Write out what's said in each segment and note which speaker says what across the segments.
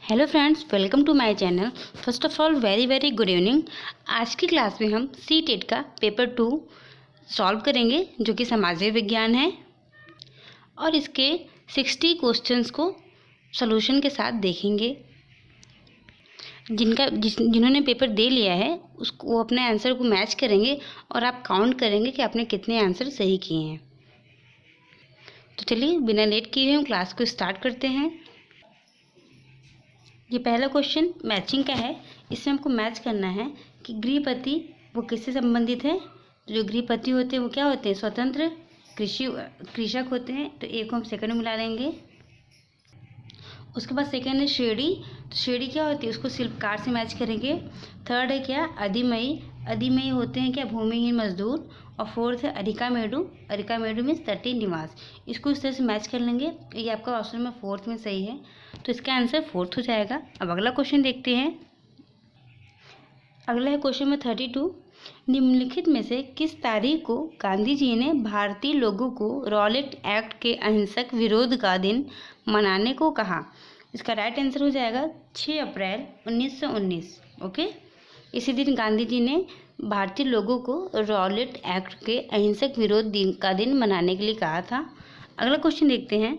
Speaker 1: Hello friends, welcome to my channel. First of all very good evening. आज की class में हम CTET का पेपर 2 सॉल्व करेंगे, जो कि सामाजिक विज्ञान है, और इसके 60 क्वेश्चंस को सॉल्यूशन के साथ देखेंगे। जिन्होंने पेपर दे लिया है उसको वो अपने आंसर को मैच करेंगे और आप काउंट करेंगे कि आपने कितने आंसर सही किए हैं। तो चलिए बिना लेट किए हम क्लास को स्टार्ट करते हैं। ये पहला क्वेश्चन मैचिंग का है। इसमें हमको मैच करना है कि गृहपति वो किससे संबंधित है। तो जो गृहपति होते हैं वो क्या होते हैं, स्वतंत्र कृषक होते हैं। तो ए को हम सेकंड में मिला लेंगे। उसके बाद सेकंड है श्रेणी। तो श्रेणी क्या होती है, उसको शिल्पकार से मैच करेंगे। थर्ड है क्या, अधिमयी होते हैं क्या, भूमिहीन मजदूर। और फोर्थ है अरिका मेडू मीन्स तटीय निवास। इसको इस तरह से मैच कर लेंगे। ये आपका ऑप्शन में फोर्थ में सही है, तो इसका आंसर फोर्थ हो जाएगा। अब अगला क्वेश्चन देखते हैं। अगला है क्वेश्चन में 32। निम्नलिखित में से किस तारीख को गांधी जी ने भारतीय लोगों को रॉलेट एक्ट के अहिंसक विरोध का दिन मनाने को कहा। इसका राइट आंसर हो जाएगा 6 अप्रैल 1919। ओके, इसी दिन गांधी जी ने भारतीय लोगों को रॉलेट एक्ट के अहिंसक विरोध का दिन मनाने के लिए कहा था। अगला क्वेश्चन देखते हैं।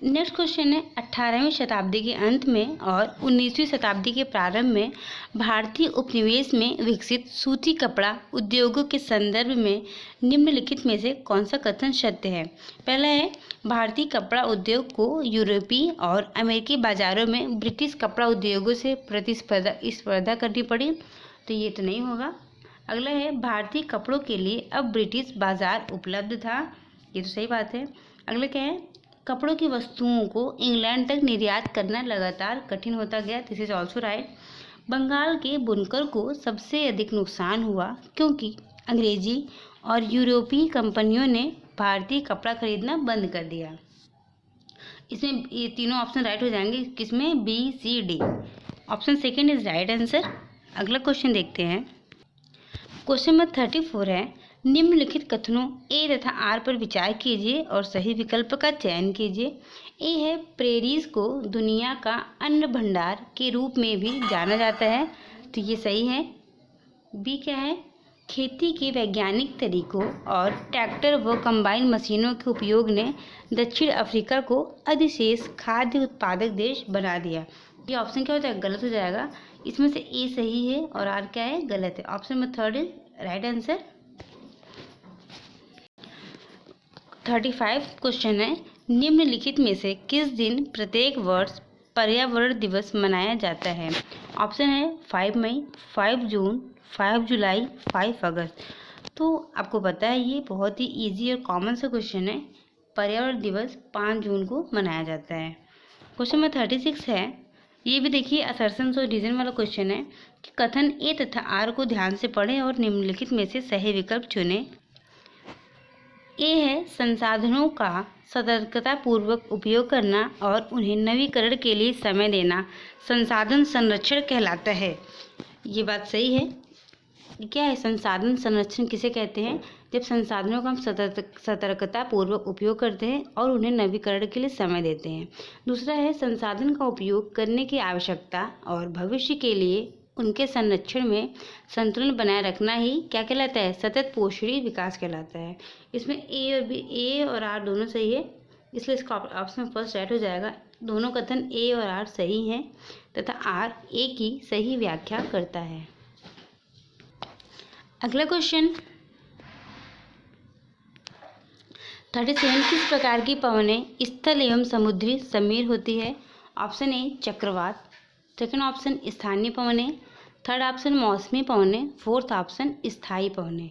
Speaker 1: नेक्स्ट क्वेश्चन है 18वीं शताब्दी के अंत में और 19वीं शताब्दी के प्रारंभ में भारतीय उपनिवेश में विकसित सूती कपड़ा उद्योगों के संदर्भ में निम्नलिखित में से कौन सा कथन सत्य है। पहला है, भारतीय कपड़ा उद्योग को यूरोपीय और अमेरिकी बाजारों में ब्रिटिश कपड़ा उद्योगों से स्पर्धा करनी पड़ी। तो ये तो नहीं होगा। अगला है, भारतीय कपड़ों के लिए अब ब्रिटिश बाजार उपलब्ध था। ये तो सही बात है। अगला क्या है, कपड़ों की वस्तुओं को इंग्लैंड तक निर्यात करना लगातार कठिन होता गया। This is also right. Bengal के बुनकर को सबसे अधिक नुकसान हुआ क्योंकि अंग्रेजी और यूरोपीय कंपनियों ने भारतीय कपड़ा खरीदना बंद कर दिया। इसमें ये तीनों ऑप्शन राइट हो जाएंगे। किसमें, B C D. Option second is right answer. अगला क्वेश्चन देखते हैं। क्वेश्चन नंबर 34 है, निम्नलिखित कथनों ए तथा आर पर विचार कीजिए और सही विकल्प का चयन कीजिए। ए है, प्रेरीज को दुनिया का अन्न भंडार के रूप में भी जाना जाता है। तो ये सही है। बी क्या है, खेती के वैज्ञानिक तरीकों और ट्रैक्टर व कंबाइन मशीनों के उपयोग ने दक्षिण अफ्रीका को अधिशेष खाद्य उत्पादक देश बना दिया। ये ऑप्शन क्या हो जाएगा, गलत हो जाएगा। इसमें से ए सही है और आर क्या है, गलत है। ऑप्शन में third is right answer. 35 question है, निम्नलिखित में से किस दिन प्रत्येक वर्ष पर्यावरण दिवस मनाया जाता है। ऑप्शन है 5 मई, 5 जून, 5 जुलाई, 5 अगस्त। तो आपको पता है ये बहुत ही इजी और कॉमन सा क्वेश्चन है। पर्यावरण दिवस 5 जून को मनाया जाता है। क्वेश्चन नंबर 36 है, ये भी देखिए असर्शंस और रीजन वाला क्वेश्चन है कि कथन ए तथा आर को ध्यान से पढ़ें और निम्नलिखित में से सही विकल्प चुनें। ए है, संसाधनों का सतर्कतापूर्वक उपयोग करना और उन्हें नवीकरण के लिए समय देना संसाधन संरक्षण कहलाता है। ये बात सही है। क्या है, संसाधन संरक्षण किसे कहते हैं, जब संसाधनों का हम सतर्कतापूर्वक उपयोग करते हैं और उन्हें नवीकरण के लिए समय देते हैं। दूसरा है, संसाधन का उपयोग करने की आवश्यकता और भविष्य के लिए उनके संरक्षण में संतुलन बनाए रखना ही क्या कहलाता है, सतत पोषणीय विकास कहलाता है। इसमें ए और आर दोनों सही है, इसलिए इसका ऑप्शन फर्स्ट राइट हो जाएगा। दोनों कथन ए और आर सही हैं तथा आर ए की सही व्याख्या करता है। अगला क्वेश्चन 37, किस प्रकार की पवनें स्थल एवं समुद्री समीर होती है। ऑप्शन ए चक्रवात, सेकंड ऑप्शन स्थानीय पवनें, थर्ड ऑप्शन मौसमी पवनें, फोर्थ ऑप्शन स्थायी पवनें।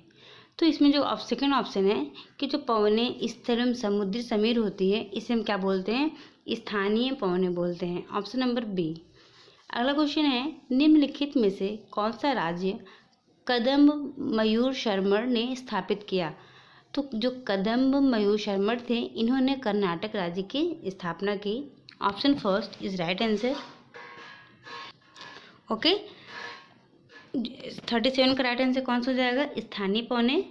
Speaker 1: तो इसमें जो सेकंड ऑप्शन है कि जो पवनें स्थल एवं समुद्री समीर होती है इसे हम क्या बोलते हैं, स्थानीय पवनें बोलते हैं। Option number B. अगला क्वेश्चन है, निम्नलिखित में से कौन सा राज्य कदम्ब मयूर शर्मण ने स्थापित किया। तो जो कदम्ब मयूर शर्मण थे इन्होंने कर्नाटक राज्य की स्थापना की। Option first is right answer. Okay, 37 का राइट आंसर कौन सा हो जाएगा, स्थानीय पवनें।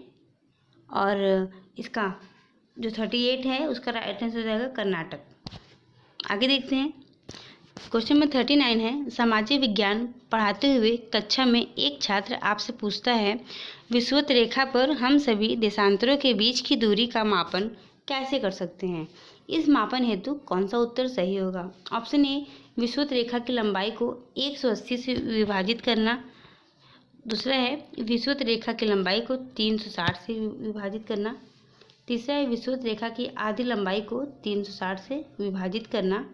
Speaker 1: और इसका जो 38 है उसका राइट आंसर हो जाएगा कर्नाटक। आगे देखते हैं। क्वेश्चन नंबर 39 है, सामाजिक विज्ञान पढ़ाते हुए कक्षा में एक छात्र आपसे पूछता है, विषुवत रेखा पर हम सभी देशांतरों के बीच की दूरी का मापन कैसे कर सकते हैं? इस मापन हेतु कौन सा उत्तर सही होगा? ऑप्शन ए, विषुवत रेखा की लंबाई को 180 से विभाजित करना। दूसरा है विषुवत रेखा की लंबाई को 360 से विभाजित करना। तीसरा है विषुवत रेखा की आधी लंबाई को 360 से विभाजित करना।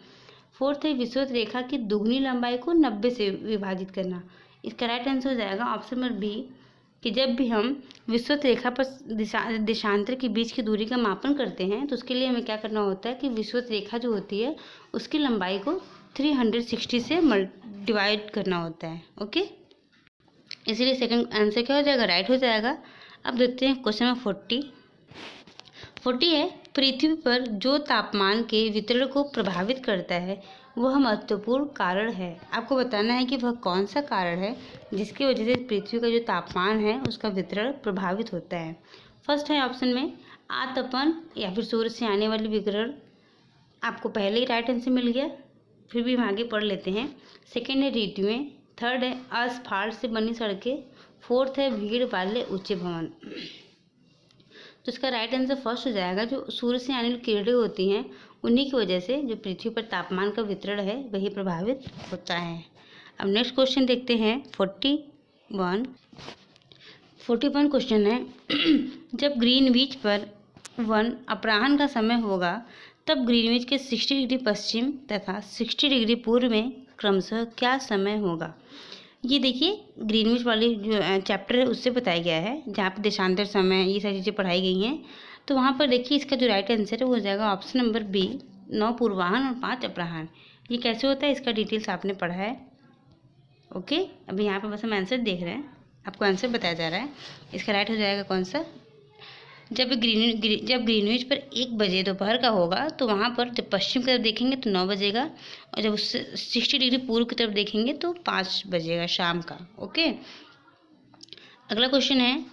Speaker 1: फोर्थ है विषुवत रेखा की दुगनी लंबाई को 90 से विभाजित करना। इसका राइट आंसर हो जाएगा ऑप्शन नंबर बी, कि जब भी हम विषुवत रेखा पर देशांतर के बीच की दूरी का मापन करते हैं तो उसके लिए हमें क्या करना होता है कि विषुवत रेखा जो होती है उसकी लंबाई को 360 से डिवाइड करना होता है। ओके, इसीलिए सेकंड आंसर क्या हो जाएगा? राइट हो जाएगा। अब देखते हैं क्वेश्चन नंबर 40 है, पृथ्वी पर जो तापमान के वितरण को प्रभावित करता है वह महत्वपूर्ण कारण है। आपको बताना है कि वह कौन सा कारण है जिसकी वजह से पृथ्वी का जो तापमान है उसका वितरण प्रभावित होता है। फर्स्ट है ऑप्शन में आतपन या फिर सूर्य से आने वाली विकिरण। आपको पहले ही राइट आंसर मिल गया, फिर भी हम आगे पढ़ लेते हैं। सेकेंड है ऋतुएं। थर्ड है असफाल्ट से बनी सड़कें। फोर्थ है भीड़ वाले ऊंचे भवन। तो इसका राइट आंसर फर्स्ट हो जाएगा, जो सूर्य से आने वाली किरणें होती हैं उन्हीं की वजह से जो पृथ्वी पर तापमान का वितरण है वही प्रभावित होता है। अब नेक्स्ट क्वेश्चन देखते हैं 41 क्वेश्चन है, जब ग्रीनविच पर 1 अपराह्न का समय होगा तब ग्रीनविच के 60 डिग्री पश्चिम तथा 60 डिग्री पूर्व में क्रमशः क्या समय होगा? ये देखिए ग्रीनविच वाली जो चैप्टर है उससे बताया गया है, जहाँ पे देशांतर समय ये सारी चीज़ें पढ़ाई गई हैं। तो वहाँ पर देखिए इसका जो राइट आंसर है वो हो जाएगा ऑप्शन नंबर बी, 9 पूर्वाह्न और 5 अपराह्न। ये कैसे होता है इसका डिटेल्स आपने पढ़ा है। ओके, अभी यहाँ पे बस हम आंसर देख रहे हैं, आपको आंसर बताया जा रहा है। इसका राइट हो जाएगा कौन सा? जब ग्रीनविच पर 1 बजे दोपहर का होगा तो वहाँ पर जब पश्चिम की तरफ देखेंगे तो 9 बजेगा, और जब उससे 60 डिग्री पूर्व की तरफ देखेंगे तो 5 बजेगा शाम का। ओके, अगला क्वेश्चन है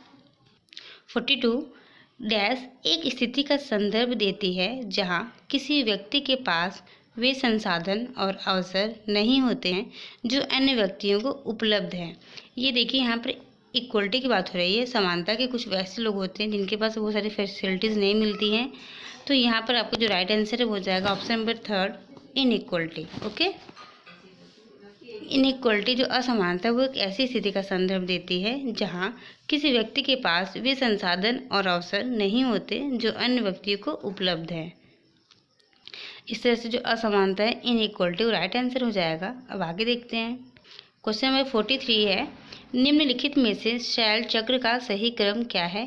Speaker 1: 42 डैश एक स्थिति का संदर्भ देती है जहाँ किसी व्यक्ति के पास वे संसाधन और अवसर नहीं होते हैं जो अन्य व्यक्तियों को उपलब्ध हैं। ये देखिए यहाँ पर इक्वलिटी की बात हो रही है, समानता के कुछ वैसे लोग होते हैं जिनके पास वो सारी फैसिलिटीज़ नहीं मिलती हैं। तो यहाँ पर आपको जो राइट आंसर है वो जाएगा option number 3, inequality. Okay, inequality जो असमानता वो एक ऐसी स्थिति का संदर्भ देती है जहाँ किसी व्यक्ति के पास वे संसाधन और अवसर नहीं होते जो अन्य व्यक्तियों को उपलब्ध है। इस तरह से जो असमानता है इनइक्वलिटी वो राइट आंसर हो जाएगा। अब आगे देखते हैं क्वेश्चन नंबर 43 है, निम्नलिखित में से शैल चक्र का सही क्रम क्या है?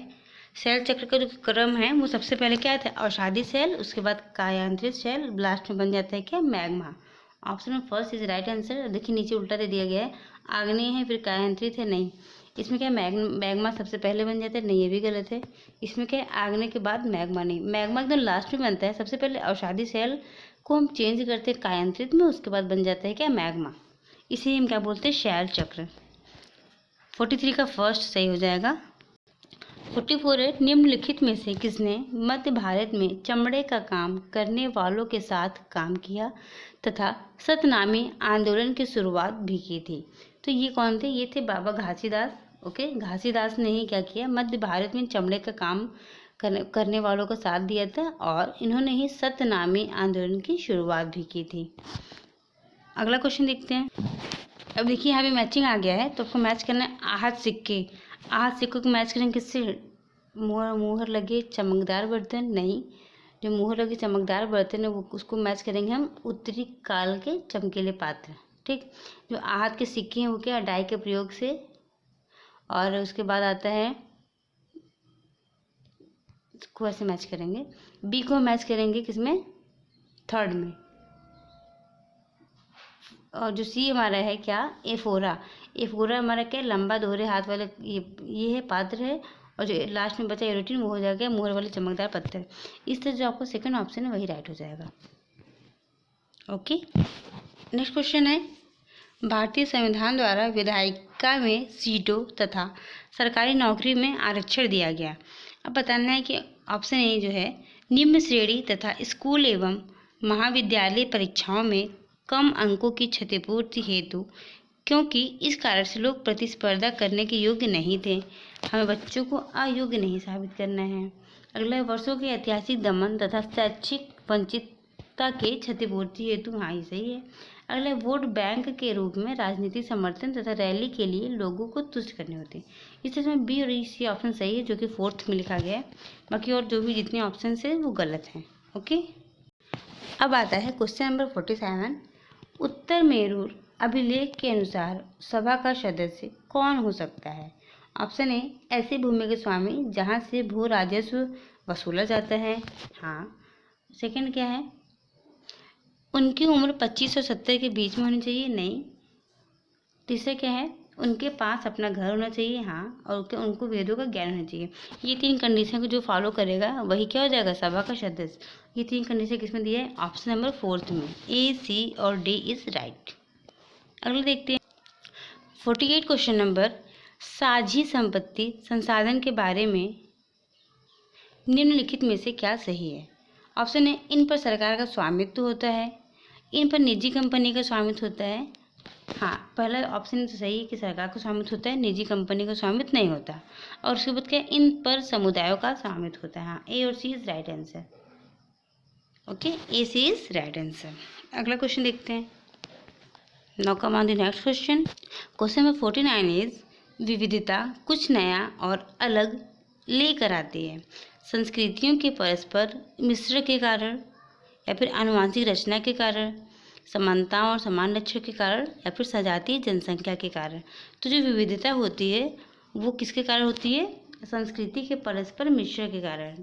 Speaker 1: शैल चक्र का जो क्रम है वो सबसे पहले क्या था? अवसादी शैल, उसके बाद कायांतरित शैल, लास्ट में बन जाता है क्या? मैग्मा। ऑप्शन में फर्स्ट इज राइट आंसर। देखिए नीचे उल्टा दे दिया गया है, आग्नेय है फिर कायांतरित है, नहीं। इसमें क्या मैग्मा सबसे पहले बन जाता है, नहीं ये भी गलत है। इसमें क्या है? आग्नेय के बाद मैग्मा, नहीं, मैग्मा एकदम लास्ट में बनता है। सबसे पहले अवसादी शैल को हम चेंज करते हैं कायांतरित में, उसके बाद बन जाता है क्या? मैग्मा। इसे हम क्या बोलते हैं? शैल चक्र। 43 का फर्स्ट सही हो जाएगा। 44 है, निम्नलिखित में से किसने मध्य भारत में चमड़े का काम करने वालों के साथ काम किया तथा सतनामी आंदोलन की शुरुआत भी की थी? तो ये कौन थे? ये थे बाबा घासीदास। ओके, घासीदास ने ही क्या किया? मध्य भारत में चमड़े का काम करने वालों का साथ दिया था और इन्होंने ही सतनामी आंदोलन की शुरुआत भी की थी। अगला क्वेश्चन देखते हैं। अब देखिए यहाँ पे मैचिंग आ गया है, तो आपको मैच करना है आहत सिक्के। आहत सिक्कों को मैच करेंगे किससे? मुहर लगे चमकदार बर्तन, नहीं, जो मुहर लगे चमकदार बर्तन है वो उसको मैच करेंगे हम उत्तरी काल के चमकीले पात्र। ठीक, जो आहत के सिक्के हैं वो क्या? डाई के प्रयोग से। और उसके बाद आता है इसको ऐसे मैच करेंगे। बी को मैच करेंगे किसमें? थर्ड में। और जो सी हमारा है क्या? एफोरा। एफोरा हमारा क्या? लंबा दोहरे हाथ वाले ये है पात्र है, और जो लास्ट में बचा एरोटिन वो हो जाएगा मुहर वाले चमकदार पत्थर। इस तरह जो आपको सेकंड ऑप्शन है वही राइट हो जाएगा। ओके, नेक्स्ट क्वेश्चन है, भारतीय संविधान द्वारा विधायिका में सीटों तथा सरकारी नौकरी में आरक्षण दिया गया। अब बताना है कि ऑप्शन ए जो है, निम्न श्रेणी तथा स्कूल एवं महाविद्यालय परीक्षाओं में कम अंकों की क्षतिपूर्ति हेतु, क्योंकि इस कारण से लोग प्रतिस्पर्धा करने के योग्य नहीं थे। हमें बच्चों को अयोग्य नहीं साबित करना है। अगला, वर्षों के ऐतिहासिक दमन तथा शैक्षिक वंचितता के क्षतिपूर्ति हेतु, हाँ ये सही है। अगला, वोट बैंक के रूप में राजनीतिक समर्थन तथा रैली के लिए लोगों को तुष्ट करने होते हैं। इस तरह में बी और सी ऑप्शन सही है, जो कि 4th में लिखा गया है। बाकी और जो भी जितने ऑप्शन है वो गलत हैं। ओके, अब आता है क्वेश्चन नंबर 47। उत्तर मेरूर अभिलेख के अनुसार सभा का सदस्य कौन हो सकता है? ऑप्शन ए, ऐसी भूमि के स्वामी जहाँ से भू राजस्व वसूला जाता है, हाँ। सेकंड क्या है, उनकी उम्र 25 और 70 के बीच में होनी चाहिए, नहीं। तीसरा क्या है, उनके पास अपना घर होना चाहिए, हाँ। और उनको वेदों का ज्ञान होना चाहिए। ये 3 कंडीशन को जो फॉलो करेगा वही क्या हो जाएगा, सभा का सदस्य। ये 3 कंडीशन किसमें दिया है? ऑप्शन नंबर 4th में, ए, सी और डी इज राइट। अगले देखते हैं 48 क्वेश्चन नंबर, साझी संपत्ति संसाधन के बारे में निम्नलिखित में से क्या सही है? ऑप्शन है, इन पर सरकार का स्वामित्व होता है, इन पर निजी कंपनी का स्वामित्व होता है, हाँ। पहला ऑप्शन तो सही है कि सरकार का स्वामित्व होता है, निजी कंपनी का स्वामित्व नहीं होता। और उसके बाद क्या है, इन पर समुदायों का स्वामित्व होता है, हाँ। ए और C is right answer. Okay, A C is right answer. अगला क्वेश्चन देखते हैं। Now come on the next question. Question number 49 is, विविधता कुछ नया और अलग लेकर आती है। संस्कृतियों के परस्पर मिश्रण के कारण, या फिर आनुवंशिक रचना के कारण, समानता और समान लक्ष्यों के कारण, या फिर सजातीय जनसंख्या के कारण। तो जो विविधता होती है वो किसके कारण होती है? संस्कृति के परस्पर मिश्रण के कारण।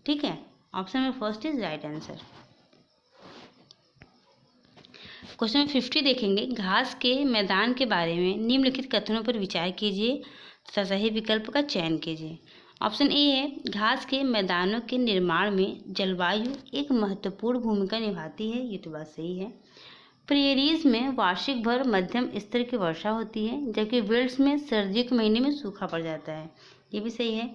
Speaker 1: ठीक है, option number first is right answer. Question number 50 देखेंगे। घास के मैदान के बारे में निम्नलिखित कथनों पर विचार कीजिए तथा सही विकल्प का चयन कीजिए। ऑप्शन ए है, घास के मैदानों के निर्माण में जलवायु एक महत्वपूर्ण भूमिका निभाती है, ये तो बात सही है। प्रेरीज में वार्षिक भर मध्यम स्तर की वर्षा होती है, जबकि वेल्स में सर्दियों के महीने में सूखा पड़ जाता है, ये भी सही है।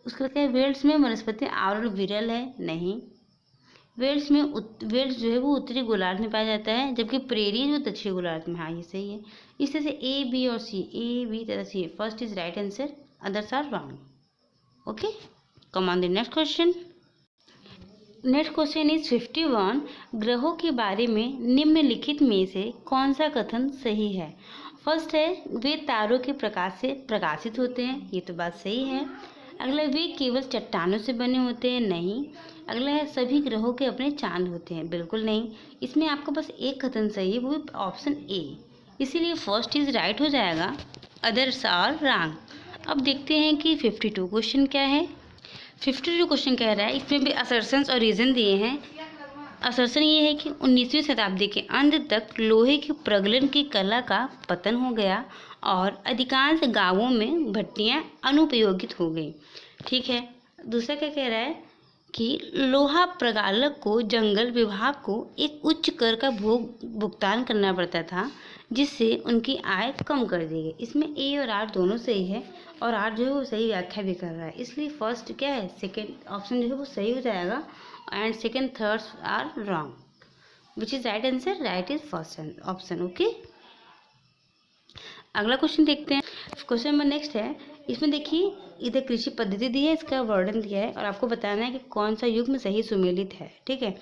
Speaker 1: उसके बाद क्या है, वेल्स में वनस्पति आवरण विरल है, नहीं। वेल्स जो है वो उत्तरी गोलार्ध में पाया जाता है, जबकि प्रेरीज वो दक्षिणी गोलार्ध में, हाँ ये सही है। इस तरह से ए, बी और सी, ए, बी तथा C, first is right answer, others are wrong. Okay, come on the next question. Next question is 51। ग्रहों के बारे में निम्नलिखित में से कौन सा कथन सही है? फर्स्ट है, वे तारों के प्रकाश से प्रकाशित होते हैं, ये तो बात सही है। अगला, वे केवल चट्टानों से बने होते हैं, नहीं। अगला है, सभी ग्रहों के अपने चांद होते हैं, बिल्कुल नहीं। इसमें आपका बस एक कथन सही है, वो भी ऑप्शन ए, इसीलिए फर्स्ट इज राइट हो जाएगा, अदर्स आर रॉन्ग। अब देखते हैं कि 52 क्वेश्चन क्या है। 52 क्वेश्चन कह रहा है, इसमें भी असर्शंस और रीज़न दिए हैं। असर्शन ये है कि 19वीं शताब्दी के अंत तक लोहे की प्रगलन की कला का पतन हो गया और अधिकांश गांवों में भट्टियां अनुपयोगित हो गई। ठीक है। दूसरा क्या कह रहा है कि लोहा प्रगालक को जंगल विभाग को एक उच्च कर का भुगतान करना पड़ता था, जिससे उनकी आय कम कर दी गई। इसमें ए और आर दोनों सही है, और आर जो है वो सही व्याख्या भी कर रहा है, इसलिए फर्स्ट क्या है, सेकंड ऑप्शन जो है वो सही हो जाएगा, and second third are wrong, which is right answer, right is first option. Okay, अगला क्वेश्चन देखते हैं। क्वेश्चन नंबर नेक्स्ट है, इसमें देखिए इधर कृषि पद्धति दी है, इसका वर्णन दिया है और आपको बताना है कि कौन सा युग में सही सुमेलित है। ठीक है।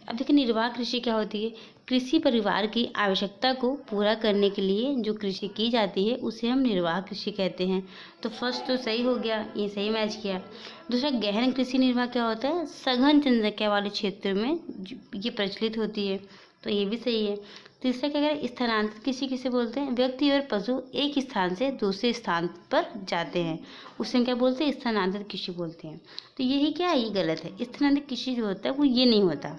Speaker 1: अब देखिए निर्वाह कृषि क्या होती है। कृषि परिवार की आवश्यकता को पूरा करने के लिए जो कृषि की जाती है उसे हम निर्वाह कृषि कहते हैं। तो फर्स्ट तो सही हो गया, ये सही मैच किया। दूसरा गहन कृषि निर्वाह क्या होता है, सघन जनसंख्या वाले क्षेत्र में ये प्रचलित होती है, तो ये भी सही है। तीसरा क्या करें, स्थानांतरित कृषि किसे बोलते हैं, व्यक्ति और पशु एक स्थान से दूसरे स्थान पर जाते हैं, उसे हम क्या बोलते हैं, स्थानांतरित कृषि बोलते हैं। तो यही क्या है, ये गलत है। स्थानांतरित कृषि जो होता है वो ये नहीं होता।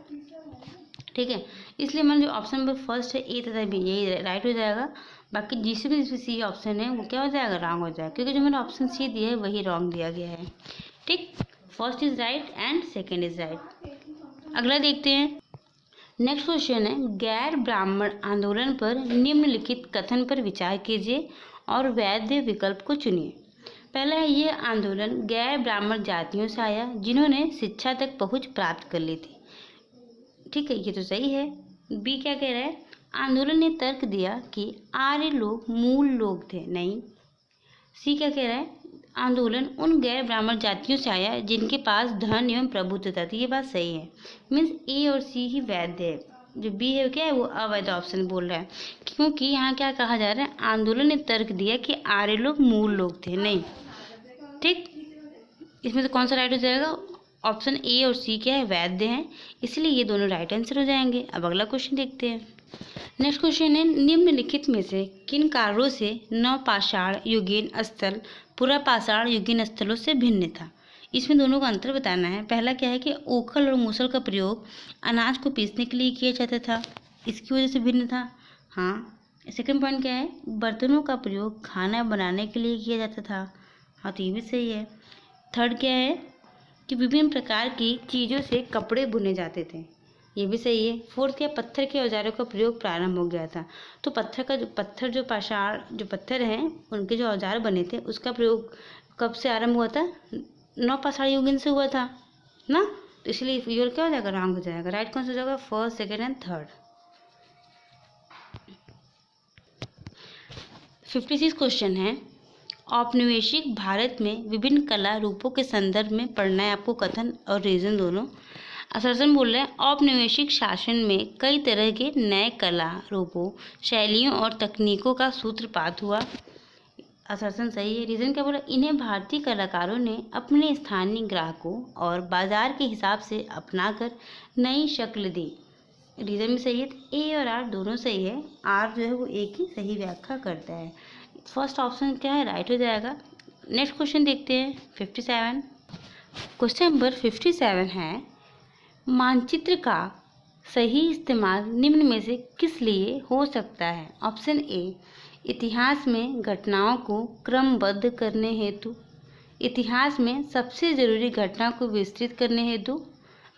Speaker 1: ठीक है, इसलिए हमारा जो ऑप्शन नंबर फर्स्ट है ए तथा बी, यही राइट हो जाएगा। बाकी जिसमें भी सी ऑप्शन है वो क्या हो जाएगा, रॉन्ग हो जाएगा, क्योंकि जो मैंने ऑप्शन सी दिया है वही रॉन्ग दिया गया है। ठीक, first is right and second is right. अगला देखते हैं। नेक्स्ट क्वेश्चन है, गैर ब्राह्मण आंदोलन पर निम्नलिखित कथन पर विचार कीजिए और वैध विकल्प को चुनिए। पहला है, ये आंदोलन गैर ब्राह्मण जातियों से आया जिन्होंने शिक्षा तक पहुंच प्राप्त कर ली थी। ठीक है, ये तो सही है। बी क्या कह रहा है, आंदोलन ने तर्क दिया कि आर्य लोग मूल लोग थे। नहीं। सी क्या कह रहा है, आंदोलन उन गैर ब्राह्मण जातियों से आया जिनके पास धन एवं प्रभुत्व था। तो ये बात सही है, मीन्स ए और सी ही वैध है। जो बी है क्या है, वो अवैध ऑप्शन बोल रहा है, क्योंकि यहाँ क्या कहा जा रहा है, आंदोलन ने तर्क दिया कि आर्य लोग मूल लोग थे। नहीं, ठीक। इसमें से कौन सा राइट हो जाएगा, ऑप्शन ए और सी क्या है, वैध हैं, इसलिए ये दोनों राइट आंसर हो जाएंगे। अब अगला क्वेश्चन देखते हैं। नेक्स्ट क्वेश्चन है, निम्नलिखित में से किन कारणों से नवपाषाण युगीन स्थल पुरापाषाण युगीन स्थलों से भिन्न था। इसमें दोनों का अंतर बताना है। पहला क्या है कि ओखल और मूसल का प्रयोग अनाज को पीसने के लिए किया जाता था, इसकी वजह से भिन्न था। हाँ। सेकंड पॉइंट क्या है, बर्तनों का प्रयोग खाना बनाने के लिए किया जाता था। हाँ, तो ये भी सही है। थर्ड क्या है कि विभिन्न प्रकार की चीज़ों से कपड़े बुने जाते थे, ये भी सही है। फोर्थ क्या, पत्थर के औजारों का प्रयोग प्रारंभ हो गया था। तो जो पाषाण जो पत्थर हैं उनके जो औजार बने थे उसका प्रयोग कब से आरंभ हुआ था, नवपाषाण युगीन से हुआ था ना। तो इसलिए ये क्या हो जाएगा, रॉन्ग हो जाएगा। राइट कौन सा हो जाएगा, first, second and third. 56 question है, औपनिवेशिक भारत में विभिन्न कला रूपों के संदर्भ में पढ़ना है आपको, कथन और रीजन दोनों। असर्सन बोल रहे हैं, औपनिवेशिक शासन में कई तरह के नए कला रूपों, शैलियों और तकनीकों का सूत्रपात हुआ। असर्सन सही है। रीजन क्या बोला, इन्हें भारतीय कलाकारों ने अपने स्थानीय ग्राहकों और बाजार के हिसाब से अपनाकर नई शक्ल दी। रीजन भी सही है। ए और आर दोनों सही है। आर जो है वो एक ही सही व्याख्या करता है। फर्स्ट ऑप्शन क्या है, राइट हो जाएगा। नेक्स्ट क्वेश्चन देखते हैं 57। क्वेश्चन नंबर 57 है, मानचित्र का सही इस्तेमाल निम्न में से किस लिए हो सकता है। ऑप्शन ए, इतिहास में घटनाओं को क्रमबद्ध करने हेतु, इतिहास में सबसे जरूरी घटना को विस्तृत करने हेतु,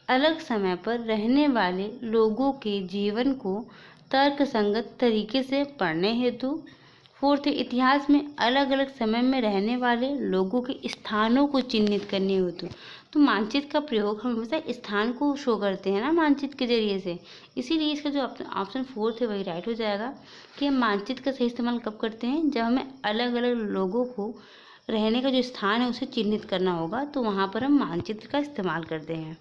Speaker 1: अलग समय पर रहने वाले लोगों के जीवन को तर्कसंगत तरीके से पढ़ने हेतु, फोर्थ, इतिहास में अलग अलग समय में रहने वाले लोगों के स्थानों को चिन्हित करने हेतु। तो मानचित्र का प्रयोग हम हमेशा स्थान को शो करते हैं ना मानचित्र के जरिए से, इसीलिए इसका जो ऑप्शन फोर्थ है वही राइट हो जाएगा कि हम मानचित्र का सही इस्तेमाल कब करते हैं, जब हमें अलग अलग लोगों को रहने का जो स्थान है उसे चिन्हित करना होगा, तो वहाँ पर हम मानचित्र का इस्तेमाल करते हैं।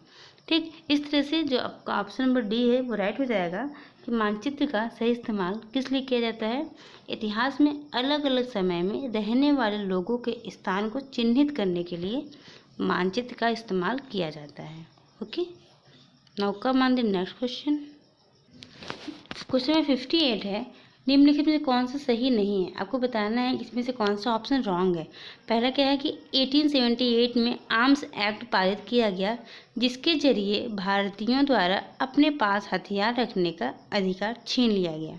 Speaker 1: ठीक, इस तरह से जो आपका ऑप्शन नंबर डी है वो राइट हो जाएगा कि मानचित्र का सही इस्तेमाल किस लिए किया जाता है, इतिहास में अलग अलग समय में रहने वाले लोगों के स्थान को चिन्हित करने के लिए मानचित्र का इस्तेमाल किया जाता है। Okay, now come on the next question. Question number 58 है, निम्नलिखित में से कौन सा सही नहीं है। आपको बताना है इसमें से कौन सा ऑप्शन रॉन्ग है। पहला क्या है कि 1878 में आर्म्स एक्ट पारित किया गया, जिसके जरिए भारतीयों द्वारा अपने पास हथियार रखने का अधिकार छीन लिया गया।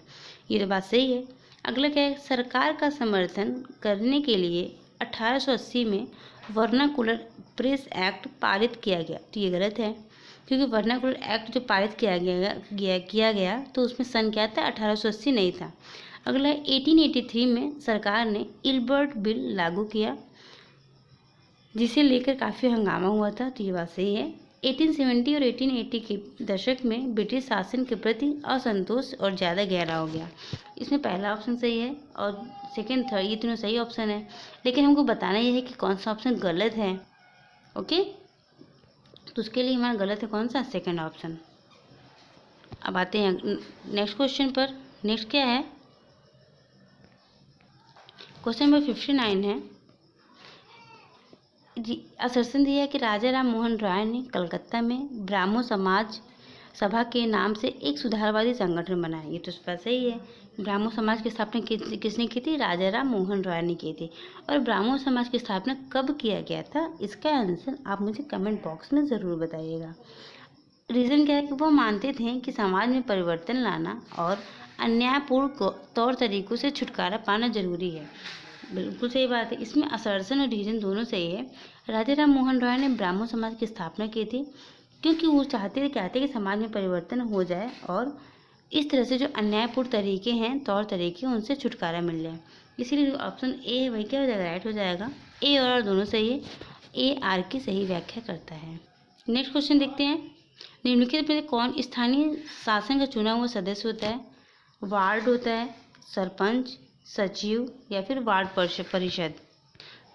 Speaker 1: ये तो बात सही है। अगला क्या है, सरकार का समर्थन करने के लिए 1880 में वर्नाकुलर प्रेस एक्ट पारित किया गया। तो ये गलत है, क्योंकि वर्नाकुलर एक्ट जो पारित किया गया तो उसमें सन क्या था, 1880 नहीं था। अगला है 1883 में सरकार ने इल्बर्ट बिल लागू किया, जिसे लेकर काफ़ी हंगामा हुआ था। तो ये बात सही है। 1870 और 1880 के दशक में ब्रिटिश शासन के प्रति असंतोष और ज़्यादा गहरा हो गया। इसमें पहला ऑप्शन सही है और सेकेंड, थर्ड ये तीनों सही ऑप्शन है, लेकिन हमको बताना ये है कि कौन सा ऑप्शन गलत है। ओके, तो उसके लिए हमारा गलत है कौन सा, सेकंड ऑप्शन। अब आते हैं नेक्स्ट क्वेश्चन पर। नेक्स्ट क्या है, क्वेश्चन नंबर 59 है जी। असर्सन दिया है कि राजा राम मोहन राय ने कलकत्ता में ब्राह्मो समाज सभा के नाम से एक सुधारवादी संगठन बनाया। ये तो सही है। ब्राह्मो समाज की स्थापना किसने की थी, राजा राम मोहन राय ने की थी। और ब्राह्मो समाज की स्थापना कब किया गया था, इसका आंसर आप मुझे कमेंट बॉक्स में ज़रूर बताइएगा। रीज़न क्या है कि वो मानते थे कि समाज में परिवर्तन लाना और अन्यायपूर्ण तौर तरीकों से छुटकारा पाना जरूरी है। बिल्कुल सही बात है। इसमें असर्सन और रीजन दोनों सही है। राजा राम मोहन राय ने ब्राह्मण समाज की स्थापना की थी क्योंकि वो चाहते कि समाज में परिवर्तन हो जाए और इस तरह से जो अन्यायपूर्ण तरीके हैं, तौर तरीके, उनसे छुटकारा मिल जाए। इसीलिए ऑप्शन ए है वही क्या हो जाएगा, राइट हो जाएगा। ए और आर दोनों सही है। ए आर की सही व्याख्या करता है। नेक्स्ट क्वेश्चन देखते हैं। निम्नलिखित में कौन स्थानीय शासन का चुना हुआ सदस्य होता है। वार्ड होता है सरपंच, सचिव या फिर वार्ड परिषद।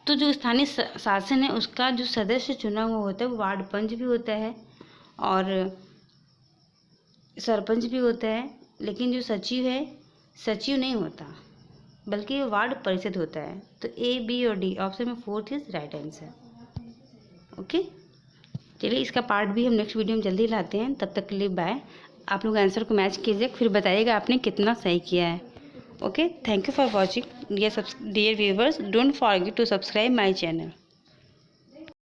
Speaker 1: तो जो स्थानीय शासन है उसका जो सदस्य चुना हुआ होता है वो वार्ड पंच भी होता है और सरपंच भी होता है। लेकिन जो सचिव है, सचिव नहीं होता बल्कि वार्ड परिषद होता है। तो ए, बी और डी ऑप्शन में 4th is right answer. Okay, चलिए इसका पार्ट भी हम नेक्स्ट वीडियो में जल्दी लाते हैं। तब तक के लिए बाय। आप लोग आंसर को मैच कीजिए, फिर बताइएगा आपने कितना सही किया है। Okay, thank you for watching dear viewers. Don't forget to subscribe my channel.